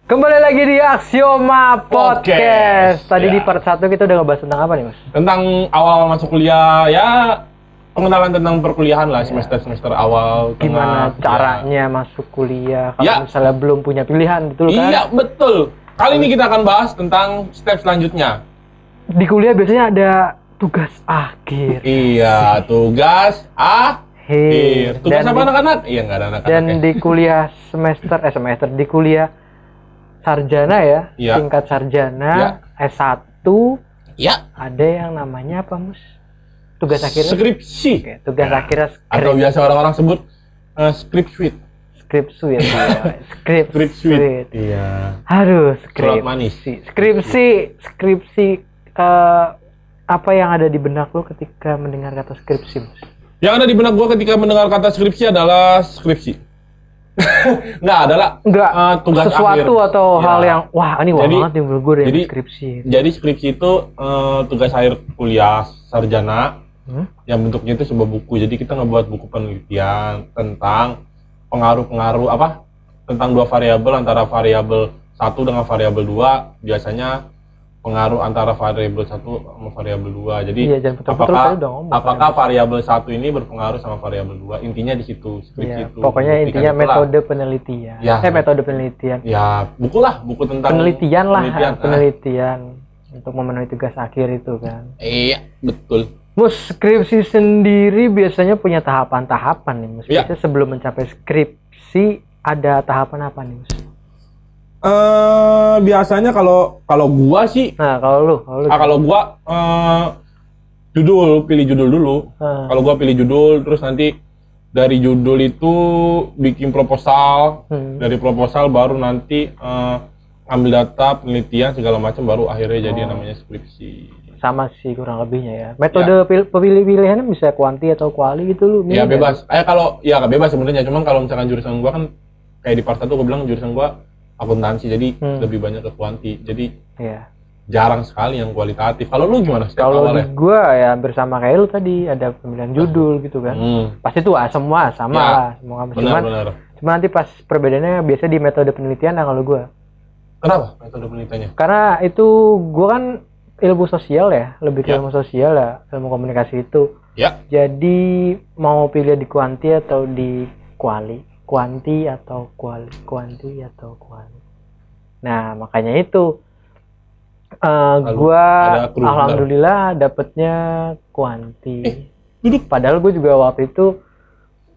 Kembali lagi di Aksioma Podcast. Tadi Ya. di part 1 kita udah ngebahas tentang apa nih, Mas? Tentang awal masuk kuliah, ya pengenalan tentang perkuliahan lah, semester awal, Gimana tengah, caranya masuk kuliah kalau Ya. misalnya belum punya pilihan gitu loh kan? Iya, betul. Kali ini kita akan bahas tentang step selanjutnya. Di kuliah biasanya ada tugas akhir. Iya, tugas akhir. Tugas Dan apa di- anak-anak? Iya, nggak ada anak-anak. Dan di kuliah di kuliah sarjana ya, Iya. tingkat sarjana Ya. S1 Ya, ada yang namanya apa, Mus? Tugas akhirnya? skripsi. Oke, tugas akhirnya Atau biasa orang-orang sebut script suite. script suite. Ya. Script Script suite. Iya. Aduh, Surat manis. skripsi apa yang ada di benak lo ketika mendengar kata skripsi, Mas? Yang ada di benak gue ketika mendengar kata skripsi adalah skripsi. Nggak adalah Enggak, tugas sesuatu akhir. atau Ya. hal yang wah ini wah Jadi- banget nih menurut gue deh jadi- skripsi. Jadi skripsi itu tugas akhir kuliah sarjana yang bentuknya itu sebuah buku. Jadi kita ngebuat buku penelitian tentang pengaruh-pengaruh apa? Tentang dua variabel, antara variabel 1 dengan variabel 2. Biasanya pengaruh antara variabel 1 sama variabel 2. Jadi Iya, jangan putar-putar, tadi udah ngomong. apakah variabel 1 ini berpengaruh sama variabel 2? Intinya di situ skripsi Iya, itu. pokoknya membuktikan intinya itulah. metode penelitian. Ya. Metode penelitian. Ya, buku lah, buku tentang Penelitian lah, penelitian. penelitian untuk memenuhi tugas akhir itu kan. Iya, betul. Mus, skripsi sendiri biasanya punya tahapan-tahapan nih, Mus. Iya. Biasanya sebelum mencapai skripsi ada tahapan apa nih, Mus? Biasanya kalau gua sih, Nah, kalau lu kalau gua pilih judul dulu. Ah. Kalau gua pilih judul, terus nanti dari judul itu bikin proposal. Dari proposal baru nanti ambil data, penelitian segala macam, baru akhirnya jadi yang namanya skripsi. sama sih kurang lebihnya ya. Metode pilihannya bisa kuanti atau kuali gitu lu. Ya milih bebas. Kalau ya bebas sebenarnya, cuman kalau misalkan jurusan gua kan kayak di part 1 gua bilang jurusan gua akuntansi, jadi lebih banyak ke kuanti. Jadi nggak? Iya. jarang sekali yang kualitatif. Kalau lu gimana setiap Kalau di awalnya? gua ya hampir sama kayak lu tadi ada pemilihan judul gitu kan. Pasti tuh semua sama Ya, lah, semua kampus. Benar. Cuman nanti pas perbedaannya biasa di metode penelitian lah kalau gua. Kenapa metode penelitiannya? Karena itu gua kan ilmu sosial ya, lebih ke Ya. ilmu sosial ya, ilmu komunikasi itu. Ya, Jadi mau pilih di kuanti atau di kuali, kuanti atau kuali, kuanti atau kuali. Nah makanya itu gua ada kru, alhamdulillah dapetnya kuanti. duduk. Padahal gue juga waktu itu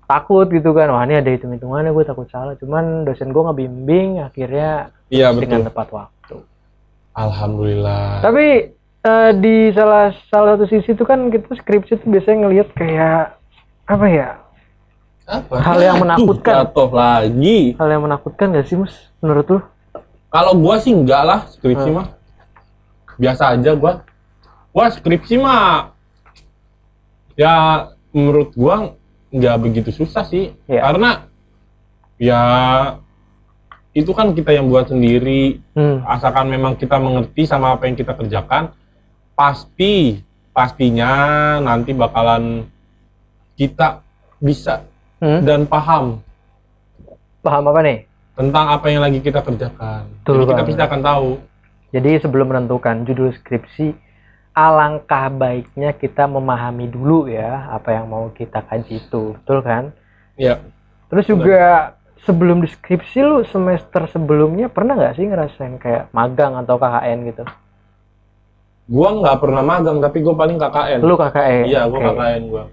takut gitu kan, wah ini ada hitung-hitungannya, gue takut salah. Cuman dosen gue ngebimbing, akhirnya Iya dengan betul. tepat waktu. Alhamdulillah. Tapi di salah satu sisi itu kan kita skripsi itu biasanya ngelihat kayak apa ya? Apa? Hal yang menakutkan. Jatuh lagi. Hal yang menakutkan gak sih, Mus? Menurut lu? Kalau gua sih enggak lah, skripsi mah biasa aja gua. Gua skripsi mah ya menurut gua nggak begitu susah sih. Iya. Karena ya itu kan kita yang buat sendiri. Asalkan memang kita mengerti sama apa yang kita kerjakan, pastinya nanti bakalan kita bisa dan paham Paham apa nih? tentang apa yang lagi kita kerjakan. Betul Jadi kita banget. pasti akan tahu. Jadi sebelum menentukan judul skripsi, alangkah baiknya kita memahami dulu ya apa yang mau kita kaji itu, betul kan? Ya, Terus juga sebelum di skripsi lu semester sebelumnya pernah nggak sih ngerasain kayak magang atau KKN gitu? gua nggak pernah magang, tapi gua paling KKN. Lu KKN? Iya, gua Oke. KKN gua.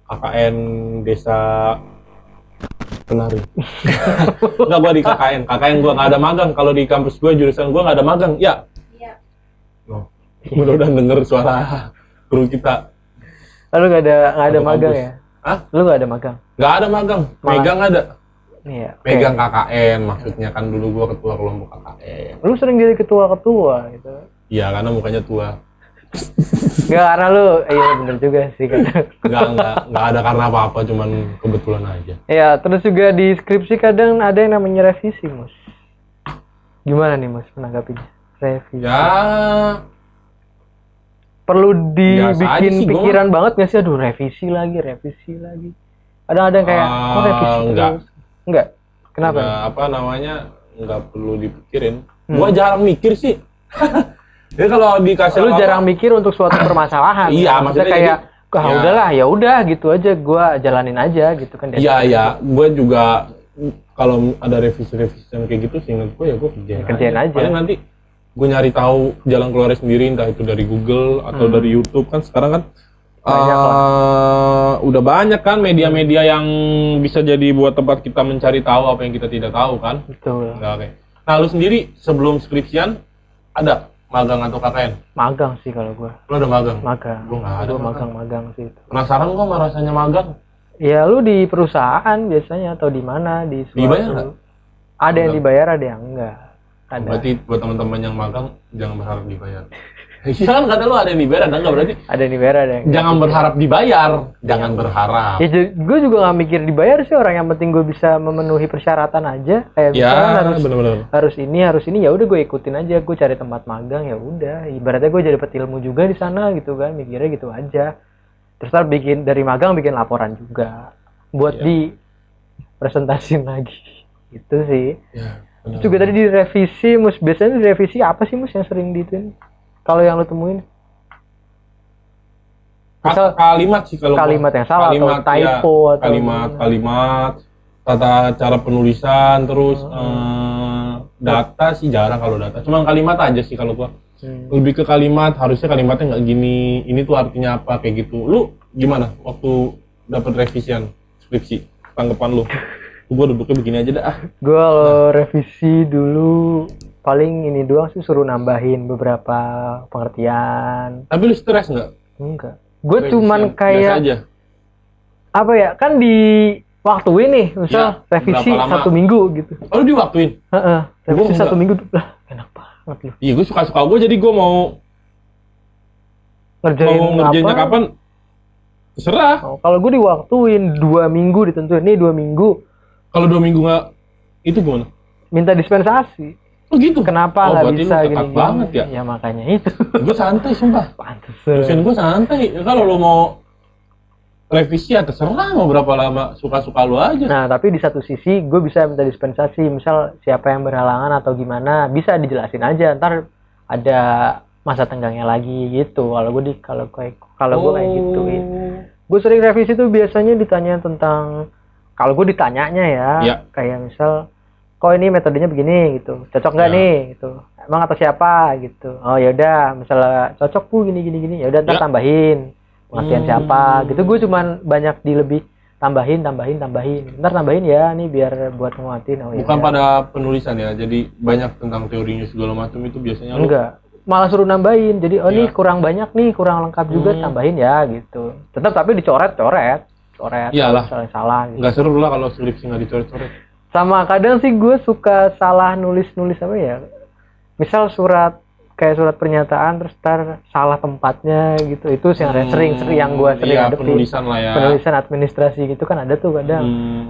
KKN Desa Penari. Enggak, gua di KKN. KKN gua nggak ada magang. Kalau di kampus gua, jurusan gua nggak ada magang. Ya. Iya. Oh, mudah-mudahan denger suara kru kita. Lu nggak ada Satu magang kampus. ya? Hah? Lu nggak ada magang? Nggak ada magang. Malah- Megang ada. Iya. oke. Megang KKN maksudnya, kan dulu gua ketua kelompok KKN. Lu sering jadi ketua-ketua gitu. Iya, karena mukanya tua. Nggak karena lu, iya bener juga sih kan. Nggak ada karena apa-apa, cuman kebetulan aja. Ya, terus juga di skripsi kadang ada yang namanya revisi, Mus. Gimana nih, Mus, menanggapinya? Revisi. Ya, Perlu Biasa aja dibikin sih, gua pikiran banget nggak sih? Aduh, revisi lagi. Ada yang kayak, revisi enggak. terus. Enggak? Kenapa? Nggak, apa namanya, nggak perlu dipikirin. Gua jarang mikir sih. Jadi kalau dikasih Lu jarang mikir untuk suatu permasalahan. Iya, maksudnya kayak udahlah, ya udah gitu aja, gua jalanin aja gitu kan. Iya, gua juga kalau ada revisi-revisi kayak gitu seingat gua ya gua kerjain aja. Paling nanti gua nyari tahu jalan keluarnya sendiri, entah itu dari Google atau dari YouTube kan sekarang kan udah banyak kan media-media yang bisa jadi buat tempat kita mencari tahu apa yang kita tidak tahu kan. Betul. Nah, oke. Nah, lu sendiri sebelum skripsian ada magang atau KKN? Magang sih kalau gua. Lu ada magang? Magang. Gua nggak ada. Gua magang sih itu. Penasaran gua sama rasanya magang? Ya lu di perusahaan biasanya atau di mana di suatu... Dibayar nggak? Ada yang dibayar, ada yang enggak. Ada. Berarti buat teman-teman yang magang jangan berharap dibayar. Iya kan kata lu ada yang dibayar, ada enggak, berarti? Ada yang dibayar, ada yang jangan berharap dibayar, jangan berharap. Ya gue juga nggak mikir dibayar sih, orang yang penting gue bisa memenuhi persyaratan aja. Kayak misalkan harus ini ya udah gue ikutin aja, gue cari tempat magang ya udah. Ibaratnya gue jadi dapat ilmu juga di sana gitu kan, mikirnya gitu aja. Terus ntar bikin dari magang bikin laporan juga buat di presentasiin lagi. Itu sih. Ya, terus juga tadi direvisi, Mus. Biasanya direvisi apa sih, Mus, yang sering diituin? Kalau yang lo temuin? Misal, kalimat sih kalau kalimat yang salah kalimat, atau typo ya, atau kalimat tata cara penulisan terus data sih jarang kalau data, cuma kalimat aja sih kalau gua. Lebih ke kalimat, harusnya kalimatnya nggak gini, ini tuh artinya apa kayak gitu. Lu gimana waktu dapat revisian skripsi, tanggapan lu? Gua duduknya begini aja dah. Gua kalau revisi dulu paling ini doang sih, suruh nambahin beberapa pengertian. Tapi lu stres nggak? Enggak. Gue cuman kayak apa ya, kan di waktuin nih, misal revisi 1 minggu gitu. Oh, lu diwaktuin? Revisi 1 minggu lah, enak banget lu. Iya, gue suka-suka gue, jadi gue mau ngerjainnya kapan? Terserah. Kalau gue diwaktuin 2 minggu ditentuin, nih 2 minggu. Kalau 2 minggu nggak, itu gimana? Minta dispensasi. Oh gitu? Kenapa nggak bisa gini banget ya? Ya makanya itu. Gue santai sumpah. Pantes. Dosen gue santai. Kalau lo mau revisi ya terserah, mau berapa lama, suka-suka lo aja. Nah tapi di satu sisi gue bisa minta dispensasi. Misal siapa yang berhalangan atau gimana, bisa dijelasin aja. Ntar ada masa tenggangnya lagi gitu. Kalau gue kayak gituin. Gue sering revisi tuh biasanya ditanya tentang, kalau gue ditanyanya ya, kayak misal, kok ini metodenya begini gitu, cocok nggak nih gitu, emang atau siapa gitu. Oh ya udah, misalnya cocok Bu gini, ya udah ntar tambahin pengertian siapa gitu. Gue cuman banyak tambahin, ntar tambahin ya nih biar buat nguatin. Bukan pada penulisan ya, jadi banyak tentang teorinya segala macam itu biasanya. Enggak, malah suruh nambahin. Jadi ini kurang banyak nih, kurang lengkap juga, tambahin ya gitu. Tetap tapi dicoret iyalah, salah gitu. Nggak seru lah kalau skripsi nggak dicoret-coret. Sama kadang sih gue suka salah nulis apa ya, misal surat pernyataan terus salah tempatnya gitu. Itu yang sering yang gue sering hadapin. Penulisan administrasi gitu kan ada tuh kadang.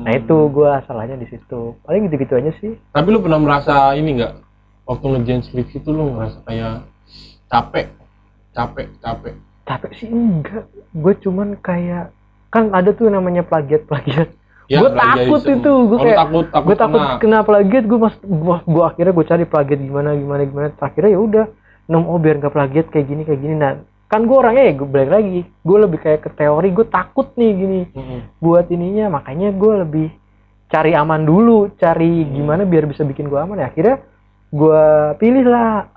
Nah itu gue salahnya di situ. Paling gitu-gitu aja sih. Tapi lu pernah merasa ini nggak, waktu ngerjain skripsi itu lu ngerasa kayak capek sih? Enggak, gue cuman kayak, kan ada tuh namanya plagiat. Ya, gue takut itu, gue takut kena plagiat. Gue akhirnya gue cari plagiat gimana. Akhirnya ya udah, biar nggak plagiat kayak gini. Nah, kan gue orangnya ya gue balik lagi, gue lebih kayak ke teori. Gue takut nih gini buat ininya, makanya gue lebih cari aman dulu, cari gimana biar bisa bikin gue aman. Ya, akhirnya gue pilih lah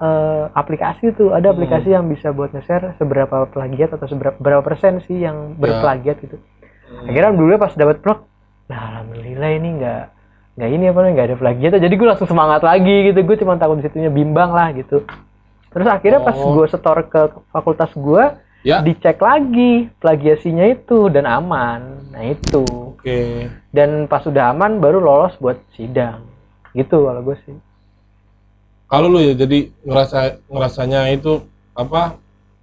aplikasi tuh. Ada aplikasi yang bisa buat nge-share seberapa plagiat atau berapa persen sih yang berplagiat gitu. Akhirnya dulu pas dapat plug, nah alhamdulillah ini nggak ada plagiat. Jadi gue langsung semangat lagi gitu. Gue cuma takut di situnya bimbang lah gitu. Terus akhirnya pas gue setor ke fakultas gue, dicek lagi plagiasinya itu dan aman. Nah itu. Dan pas udah aman baru lolos buat sidang. Gitu kalau gue sih. Kalau lu ya jadi ngerasanya itu apa?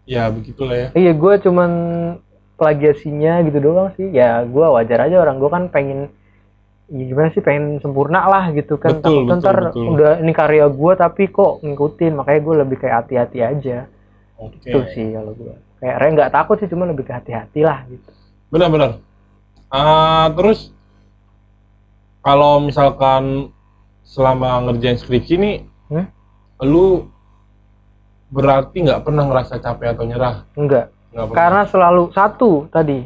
Ya begitulah ya. Iya, gue cuman plagiasinya gitu doang sih. Ya gue wajar aja, orang gue kan pengen, ya gimana sih, pengen sempurna lah gitu kan. Betul. Udah ini karya gue tapi kok ngikutin, makanya gue lebih kayak hati-hati aja. Itu sih kalau gue kayak nggak takut sih, cuma lebih ke hati-hati lah gitu. Benar. Terus kalau misalkan selama ngerjain skripsi nih, lu berarti nggak pernah ngerasa capek atau nyerah? Enggak. Karena selalu satu tadi,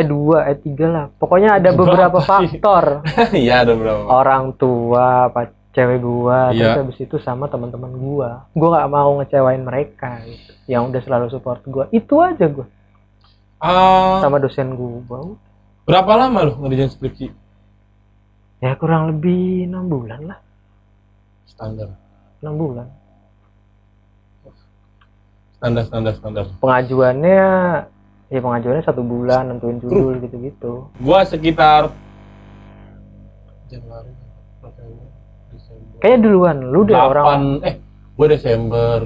dua, tiga lah. Pokoknya ada beberapa faktor. Iya, ada beberapa. Orang tua, cewek gua, terus habis itu sama teman-teman gua. Gua nggak mau ngecewain mereka gitu, yang udah selalu support gua. Itu aja gua. Sama dosen gua. Berapa lama lu ngerjain skripsi? Ya kurang lebih 6 bulan lah. Standar. 6 bulan. Standar. Pengajuannya 1 bulan, nentuin judul gitu-gitu. Gua sekitar Januari, Desember. Kayaknya duluan, lu deh orang. Gua Desember.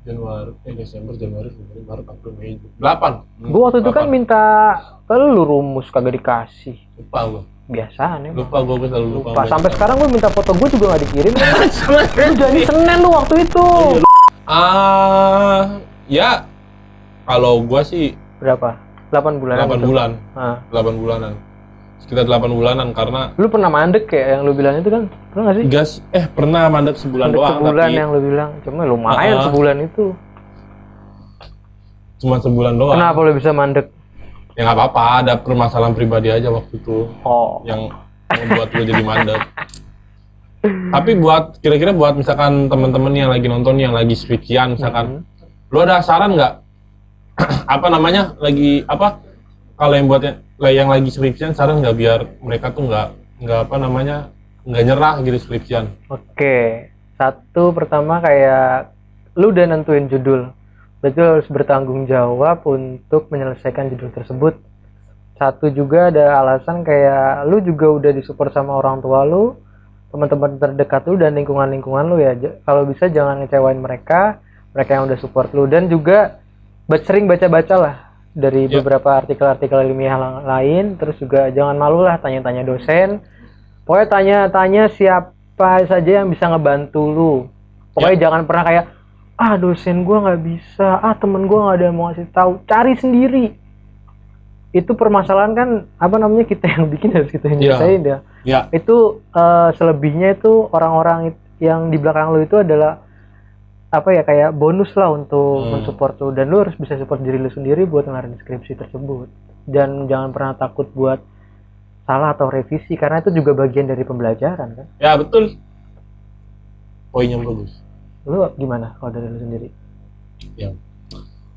Januari, Februari, Maret, April, Mei, 8. Gua waktu itu kan minta lu rumus kagak dikasih. Lupa gua. Biasaan ya. Gua selalu lupa. Sampai sekarang gua minta foto gua juga nggak dikirim. Jadi Senin lu waktu itu. Ya kalau gua sih berapa? 8 bulan. 8 bulan. 8 bulanan. Sekitar 8 bulanan karena lu pernah mandek kayak yang lu bilang itu kan? Pernah nggak sih? Pernah mandek sebulan doang. Sebulan tapi yang lu bilang. Cuma lumayan sebulan itu. Cuma sebulan doang. Kenapa lu bisa mandek? Ya nggak apa-apa, ada permasalahan pribadi aja waktu itu. Yang membuat lu jadi mandek. Tapi kira-kira buat misalkan teman-teman yang lagi nonton, yang lagi skripsian misalkan, lu ada saran nggak? Kalau yang lagi skripsian, saran nggak biar mereka tuh nggak nyerah gitu skripsian? Oke, satu pertama kayak lu udah nentuin judul, berarti lu harus bertanggung jawab untuk menyelesaikan judul tersebut. Satu juga ada alasan kayak lu juga udah disupport sama orang tua lu, teman-teman terdekat lu dan lingkungan lu ya. Kalau bisa jangan ngecewain mereka yang udah support lu, dan juga sering baca-baca lah dari beberapa artikel-artikel ilmiah lain. Terus juga jangan malu lah tanya-tanya dosen. Pokoknya tanya-tanya siapa saja yang bisa ngebantu lu. Pokoknya jangan pernah kayak dosen gua nggak bisa, temen gua nggak ada yang mau ngasih tahu. Cari sendiri. Itu permasalahan kan kita yang bikin, harus kita yang nyelesain ya. Itu selebihnya itu orang-orang yang di belakang lu itu adalah kayak bonus lah untuk mensupport lu, dan lu harus bisa support diri lu sendiri buat ngelarin skripsi tersebut. Dan jangan pernah takut buat salah atau revisi, karena itu juga bagian dari pembelajaran kan. Ya betul. Poinnya bagus. Lu gimana kalau dari lu sendiri? Ya.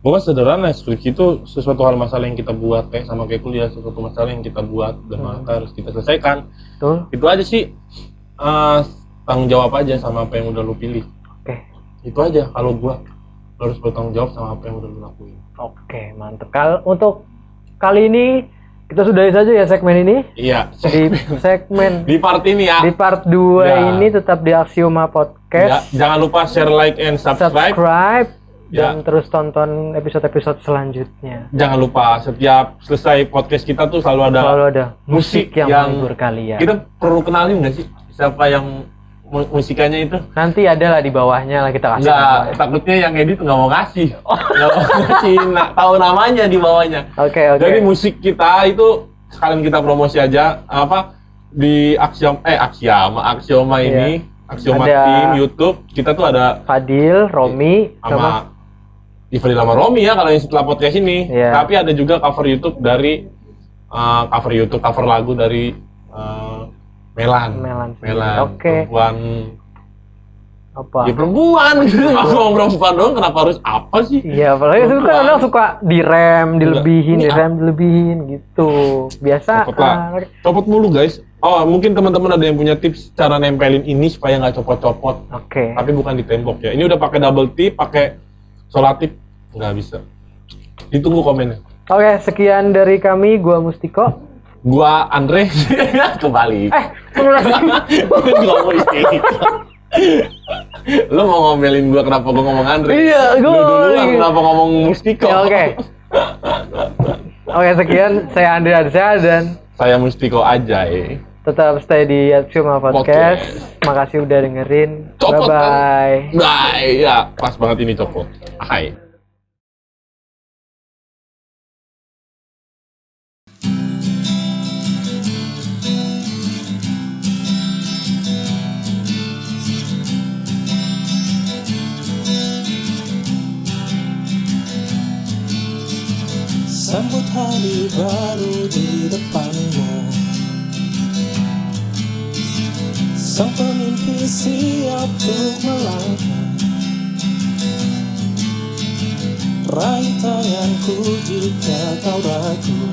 Gua sederhana, skripsi itu sesuatu hal masalah yang kita buat kayak kuliah, sesuatu masalah yang kita buat dan harus kita selesaikan. Betul. Itu aja sih. Tanggung jawab aja sama apa yang udah lu pilih. Itu aja kalau gua, harus bertanggung jawab sama apa yang udah lu lakuin. Oke, mantep. Untuk kali ini kita sudahi saja ya segmen ini. Iya. Di segmen di part ini ya. Di part 2 ini tetap di Axioma Podcast. Ya, jangan lupa share, like, and subscribe. Dan terus tonton episode-episode selanjutnya. Jangan lupa setiap selesai podcast kita tuh selalu ada musik yang menghibur kalian. Kita perlu kenalin nggak sih siapa yang musikannya itu? Nanti ada lah di bawahnya lah kita kasih. Takutnya yang edit nggak mau ngasih. Nggak mau ngasih tahu namanya di bawahnya. Oke. Jadi musik kita itu sekalian kita promosi aja di Axioma ini, Axioma Team YouTube. Kita tuh ada Fadil, Romi, sama Fadil sama Romi ya kalau yang setelah podcast ini. Tapi ada juga cover YouTube dari cover lagu dari Melan. Oke. Perempuan. Apa? Ya perempuan gitu. Ngomong perempuan doang, kenapa harus apa sih? Iya, apalagi itu kan orang suka dilebihin gitu. Biasa. Copot mulu guys. Mungkin teman-teman ada yang punya tips cara nempelin ini supaya nggak copot-copot. Oke. Tapi bukan di tembok ya. Ini udah pakai double tip, pakai solatip, nggak bisa. Ditunggu komennya. Oke, sekian dari kami. Gua Mustiko. Gua Andre. Kembali. Gua Mustiko. Lu mau ngomelin gua kenapa gua ngomong Andre? Iya, gua duluan kenapa ngomong Mustiko? Oke, sekian. Saya Andre Arsya dan saya Mustiko Ajay. Tetap stay di Axioma Podcast. Makasih udah dengerin. Copot, bye. Bye. Ya, pas banget ini copot. Hai. Sambut hari baru di depanmu. Sang pemimpi siap untuk melangkah. Raih tanganku jika kau ragu.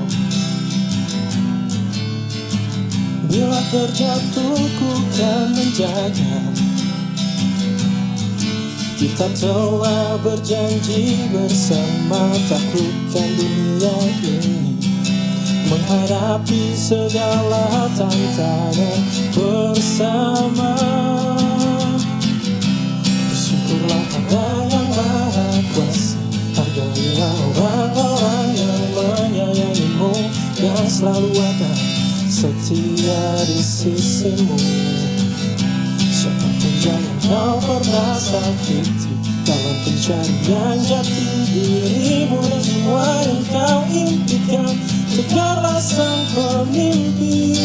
Bila terjatuh ku kan menjaga. Kita telah berjanji bersama taklukkan dunia ini, menghadapi segala tantangan bersama. Bersyukurlah pada yang maha kuasa, hargailah orang-orang yang menyayangimu, yang selalu ada setia di sisimu. Siapapun jangan kau pernah sakiti dalam pencarian jati dirimu dan semua yang kau impikan. Tegaklah sang pemimpi.